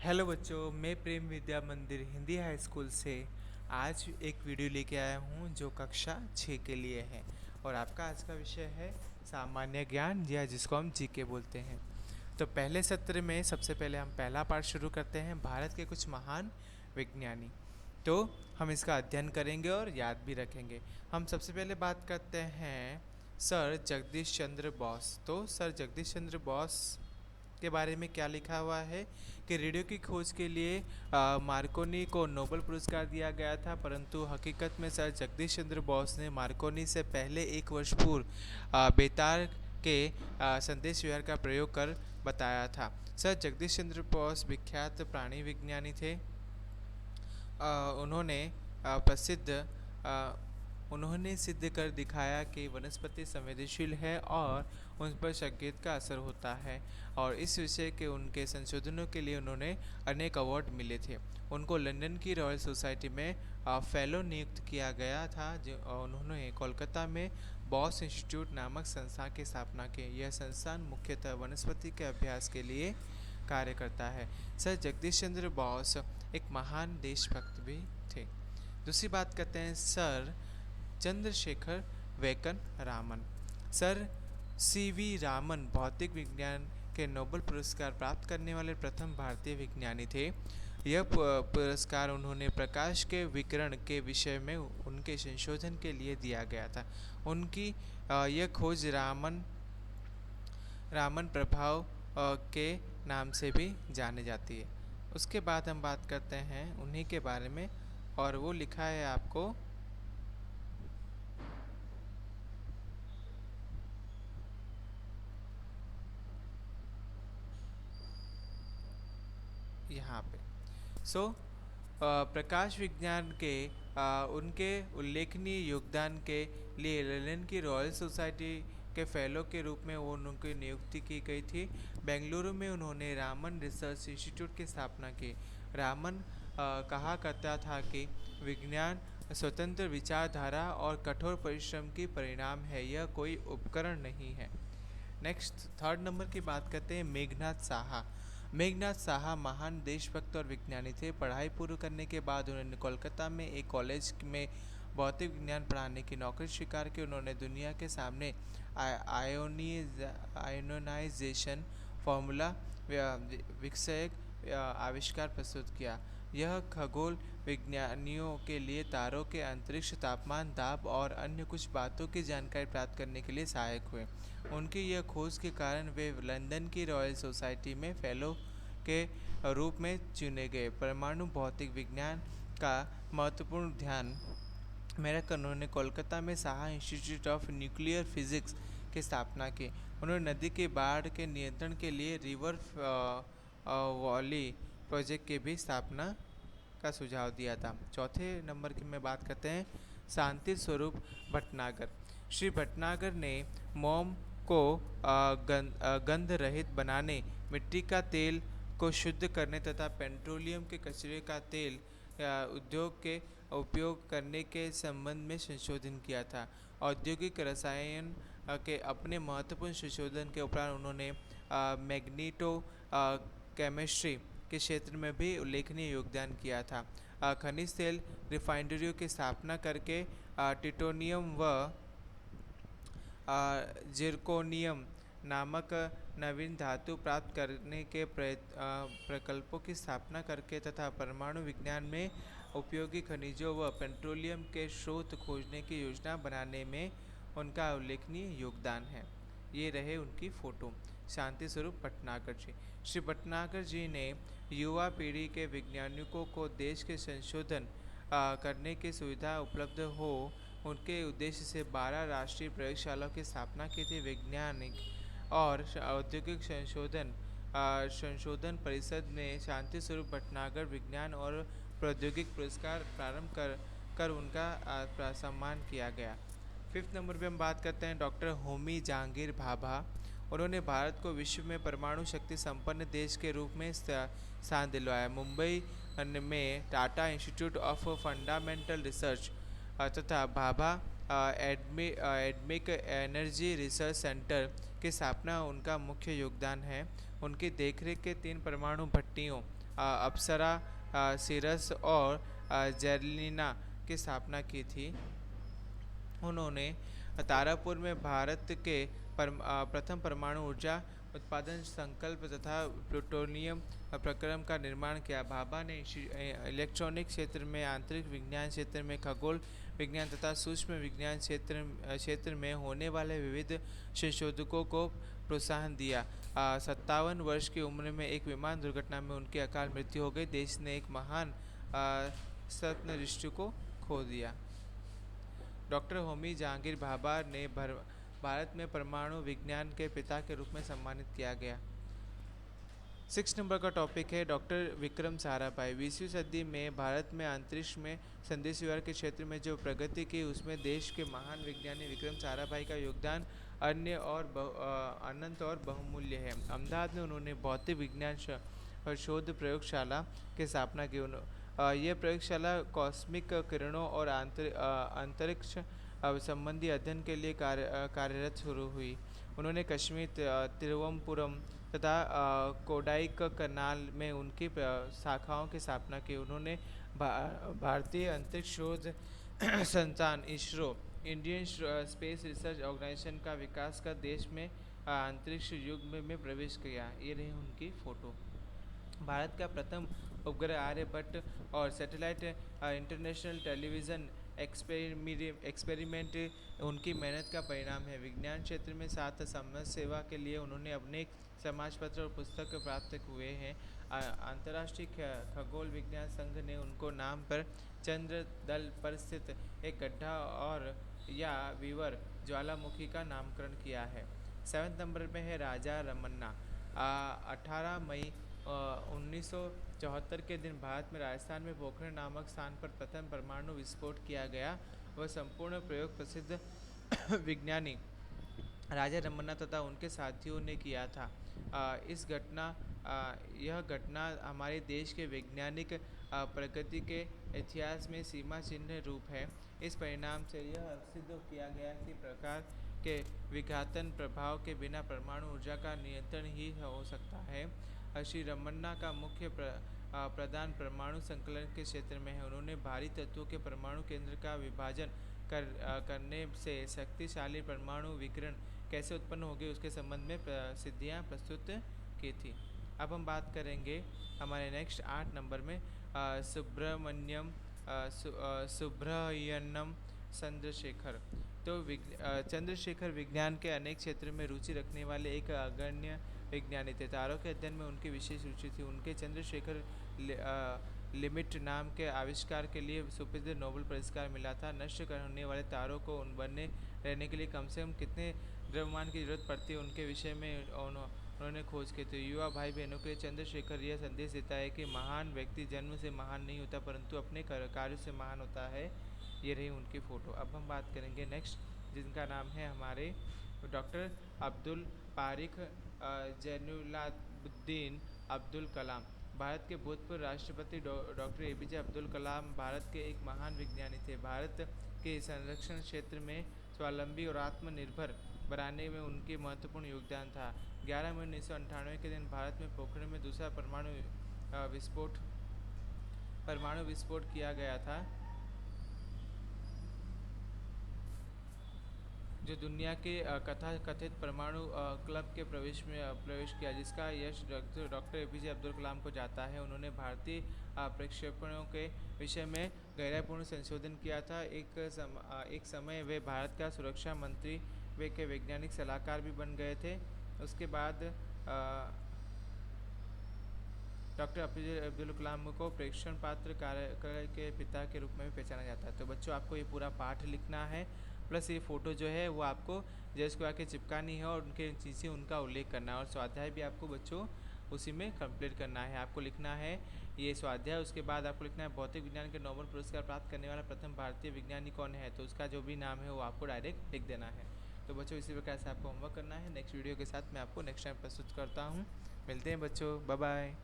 Hello बच्चों, मैं प्रेम विद्या मंदिर हिंदी हाई स्कूल से आज एक वीडियो लेके आया हूँ जो कक्षा 6 के लिए है। और आपका आज का विषय है सामान्य ज्ञान या जिसको हम जीके बोलते हैं। तो पहले सत्र में सबसे पहले हम पहला पार्ट शुरू करते हैं, भारत के कुछ महान विज्ञानी। तो हम इसका अध्ययन करेंगे और याद भी रखेंगे। हम सबसे पहले बात करते हैं सर जगदीश चंद्र बोस। तो सर जगदीश चंद्र बोस के बारे में क्या लिखा हुआ है कि रेडियो की खोज के लिए मार्कोनी को नोबेल पुरस्कार दिया गया था, परंतु हकीकत में सर जगदीश चंद्र बोस ने मार्कोनी से पहले एक वर्ष पूर्व बेतार के संदेश व्यवहार का प्रयोग कर बताया था। सर जगदीश चंद्र बोस विख्यात प्राणी विज्ञानी थे। उन्होंने प्रसिद्ध उन्होंने सिद्ध कर दिखाया कि वनस्पति संवेदनशील है और उन पर संकेत का असर होता है, और इस विषय के उनके संशोधनों के लिए उन्होंने अनेक अवार्ड मिले थे। उनको लंदन की रॉयल सोसाइटी में फेलो नियुक्त किया गया था। उन्होंने कोलकाता में बॉस इंस्टीट्यूट नामक संस्था की स्थापना की। यह संस्थान मुख्यतः वनस्पति के अभ्यास के लिए कार्य करता है। सर जगदीश चंद्र बोस एक महान देशभक्त भी थे। दूसरी बात करते हैं sir Chandrashekhar Venkata Raman. Sir CV Raman भौतिक विज्ञान के नोबेल पुरस्कार प्राप्त करने वाले प्रथम भारतीय विज्ञानी थे। यह पुरस्कार उन्होंने प्रकाश के विकिरण के विषय में उनके संशोधन के लिए दिया गया था। उनकी यह खोज रामन रामन प्रभाव के नाम से भी जानी जाती है। उसके बाद हम बात करते हैं उन्हीं के बारे में, और वो लिखा है आपको यहाँ पे। प्रकाश विज्ञान के उनके उल्लेखनीय योगदान के लिए लंदन की रॉयल सोसाइटी के फेलो के रूप में उनकी नियुक्ति की गई थी। बेंगलुरु में उन्होंने रामन रिसर्च इंस्टीट्यूट की स्थापना की। रामन कहा करता था कि विज्ञान स्वतंत्र विचारधारा और कठोर परिश्रम की परिणाम है, यह कोई उपकरण नहीं है। नेक्स्ट थर्ड नंबर की बात करते हैं मेघनाथ साहा। मेघनाथ साहा महान देशभक्त और विज्ञानी थे। पढ़ाई पूरी करने के बाद उन्होंने कोलकाता में एक कॉलेज में भौतिक विज्ञान पढ़ाने की नौकरी स्वीकार की। उन्होंने दुनिया के सामने आयोनाइजेशन फार्मूला विषयक आविष्कार प्रस्तुत किया। यह खगोल विज्ञानियों के लिए तारों के अंतरिक्ष तापमान, दाब और अन्य कुछ बातों की जानकारी प्राप्त करने के लिए सहायक हुए। उनकी यह खोज के कारण वे लंदन की रॉयल सोसाइटी में फेलो के रूप में चुने गए। परमाणु भौतिक विज्ञान का महत्वपूर्ण ध्यान में रखकर उन्होंने कोलकाता में Saha institute of nuclear physics की स्थापना की। उन्होंने नदी के बाढ़ के नियंत्रण के लिए रिवर वॉली प्रोजेक्ट की भी स्थापना का सुझाव दिया था। चौथे नंबर की में बात करते हैं शांति स्वरूप भटनागर। श्री भटनागर ने मोम को गंध रहित बनाने, मिट्टी का तेल को शुद्ध करने तथा पेट्रोलियम के कचरे का तेल उद्योग के उपयोग करने के संबंध में संशोधन किया था। औद्योगिक रसायन के अपने महत्वपूर्ण संशोधन के उपरांत उन्होंने मैग्नीटो केमिस्ट्री के क्षेत्र में भी उल्लेखनीय योगदान किया था। खनिज तेल रिफाइनरियों की स्थापना करके टिटोनियम व जिरकोनियम नामक नवीन धातु प्राप्त करने के प्रकल्पों की स्थापना करके तथा परमाणु विज्ञान में उपयोगी खनिजों व पेट्रोलियम के स्रोत खोजने की योजना बनाने में उनका उल्लेखनीय योगदान है। ये रहे उनकी फ़ोटो। शांति स्वरूप भटनागर जी। श्री भटनागर जी ने युवा पीढ़ी के वैज्ञानिकों को देश के संशोधन करने की सुविधा उपलब्ध हो उनके उद्देश्य से 12 राष्ट्रीय प्रयोगशालाओं की स्थापना की थी। वैज्ञानिक और औद्योगिक संशोधन परिषद ने शांति स्वरूप भटनागर विज्ञान और प्रौद्योगिक पुरस्कार प्रारंभ कर उनका सम्मान किया गया। फिफ्थ नंबर पे हम बात करते हैं डॉक्टर होमी जहांगीर भाभा। उन्होंने भारत को विश्व में परमाणु शक्ति संपन्न देश के रूप में स्थान दिलवाया। मुंबई में Tata Institute of Fundamental Research तथा Bhabha Atomic Energy Research Centre की स्थापना उनका मुख्य योगदान है। उनकी देखरेख के 3 परमाणु भट्टियों अप्सरा, सिरस और जेरलिना की स्थापना की थी। उन्होंने तारापुर में भारत के प्रथम परमाणु ऊर्जा उत्पादन संकल्प तथा प्लूटोनियम प्रक्रम का निर्माण किया। भाभा ने इलेक्ट्रॉनिक क्षेत्र में, आंतरिक विज्ञान क्षेत्र में, खगोल विज्ञान तथा सूक्ष्म विज्ञान क्षेत्र में होने वाले विविध संशोधकों को प्रोत्साहन दिया। 57 वर्ष की उम्र में एक विमान दुर्घटना में उनकी अकाल मृत्यु हो गई। देश ने एक महान स्वप्नदृष्टि को खो दिया। डॉक्टर होमी जहांगीर भाभा ने भारत में परमाणु विज्ञान के पिता के रूप में सम्मानित किया गया। 6 नंबर का टॉपिक है डॉक्टर विक्रम साराभाई। 20वीं सदी में भारत में अंतरिक्ष में संदेश व्यवहार के क्षेत्र में जो प्रगति की, उसमें देश के महान विज्ञानी विक्रम साराभाई का योगदान अनंत और बहुमूल्य है। अहमदाबाद में उन्होंने भौतिक विज्ञान शोध प्रयोगशाला की स्थापना की। यह प्रयोगशाला कॉस्मिक किरणों और अंतरिक्ष संबंधी अध्ययन के लिए कार्यरत शुरू हुई। उन्होंने कश्मीर, तिरुवनंतपुरम तथा कोडाइक कनाल में उनकी शाखाओं की स्थापना की। उन्होंने भारतीय अंतरिक्ष शोध संस्थान ISRO, Indian Space Research Organisation का विकास कर देश में अंतरिक्ष युग में प्रवेश किया। ये रही उनकी फ़ोटो। भारत का प्रथम उपग्रह आर्यभट्ट और सैटेलाइट इंटरनेशनल टेलीविज़न एक्सपेरिमेंट उनकी मेहनत का परिणाम है। विज्ञान क्षेत्र में साथ समाज सेवा के लिए उन्होंने अनेक समाज पत्र और पुस्तक प्राप्त हुए हैं। अंतर्राष्ट्रीय खगोल विज्ञान संघ ने उनको नाम पर चंद्र तल पर स्थित एक गड्ढा और या विवर ज्वालामुखी का नामकरण किया है। 7 नंबर में है राजा रमन्ना। 18 मई 1974 के दिन भारत में राजस्थान में पोखरण नामक स्थान पर प्रथम परमाणु विस्फोट किया गया। वह संपूर्ण प्रयोग प्रसिद्ध विज्ञानी राजा रमन्ना तथा उनके साथियों ने किया था। यह घटना हमारे देश के वैज्ञानिक प्रगति के इतिहास में सीमा चिन्ह रूप है। इस परिणाम से यह सिद्ध किया गया कि प्रकार के विघातन प्रभाव के बिना परमाणु ऊर्जा का नियंत्रण ही हो सकता है। श्री रमन्ना का मुख्य प्रदान परमाणु संकलन के क्षेत्र में है। उन्होंने भारी तत्वों के परमाणु केंद्र का विभाजन करने से शक्तिशाली परमाणु विकिरण कैसे उत्पन्न होगी उसके संबंध में सिद्धियां प्रस्तुत की थी। अब हम बात करेंगे हमारे नेक्स्ट 8 नंबर में सुब्रह्मण्यम चंद्रशेखर। तो चंद्रशेखर विज्ञान के अनेक क्षेत्र में रुचि रखने वाले एक अग्रण्य विज्ञानी थे। तारों के अध्ययन में उनकी विशेष रुचि थी। उनके चंद्रशेखर लिमिट नाम के आविष्कार के लिए सुप्रसिद्ध नोबेल पुरस्कार मिला था। नष्ट होने वाले तारों को बने रहने के लिए कम से कम कितने द्रव्यमान की जरूरत पड़ती है उनके विषय में उन्होंने खोज की थी। युवा भाई बहनों के लिए चंद्रशेखर यह संदेश देता है कि महान व्यक्ति जन्म से महान नहीं होता परंतु अपने कार्य से महान होता है। ये रही उनकी फ़ोटो। अब हम बात करेंगे नेक्स्ट, जिनका नाम है हमारे डॉक्टर अब्दुल पारिक जैनुलाब्दीन अब्दुल कलाम। भारत के भूतपूर्व राष्ट्रपति डॉक्टर APJ अब्दुल कलाम भारत के एक महान विज्ञानी थे। भारत के संरक्षण क्षेत्र में स्वावलंबी और आत्मनिर्भर बनाने में उनके महत्वपूर्ण योगदान था। 11 मई 1998 के दिन भारत में पोखरण में दूसरा परमाणु विस्फोट किया गया था, जो दुनिया के कथित परमाणु क्लब के प्रवेश किया, जिसका यश डॉक्टर APJ अब्दुल कलाम को जाता है। उन्होंने भारतीय प्रक्षेपणों के विषय में गहराईपूर्ण संशोधन किया था। एक समय वे भारत का सुरक्षा मंत्री वे के वैज्ञानिक सलाहकार भी बन गए थे। उसके बाद डॉक्टर APJ अब्दुल कलाम को प्रेक्षण पात्र कार्य के पिता के रूप में भी पहचाना जाता है। तो बच्चों आपको ये पूरा पाठ लिखना है, प्लस ये फ़ोटो जो है वो आपको जैसे को आके चिपकानी है और उनके चीज़ें उनका उल्लेख करना है। और स्वाध्याय भी आपको बच्चों उसी में कंप्लीट करना है। आपको लिखना है ये स्वाध्याय, उसके बाद आपको लिखना है भौतिक विज्ञान के नोबेल पुरस्कार प्राप्त करने वाला प्रथम भारतीय विज्ञानी कौन है, तो उसका जो भी नाम है वो आपको डायरेक्ट लिख देना है। तो बच्चों इसी प्रकार से आपको होमवर्क करना है। नेक्स्ट वीडियो के साथ मैं आपको नेक्स्ट टाइम प्रस्तुत करता हूँ। मिलते हैं बच्चों, बाय बाय।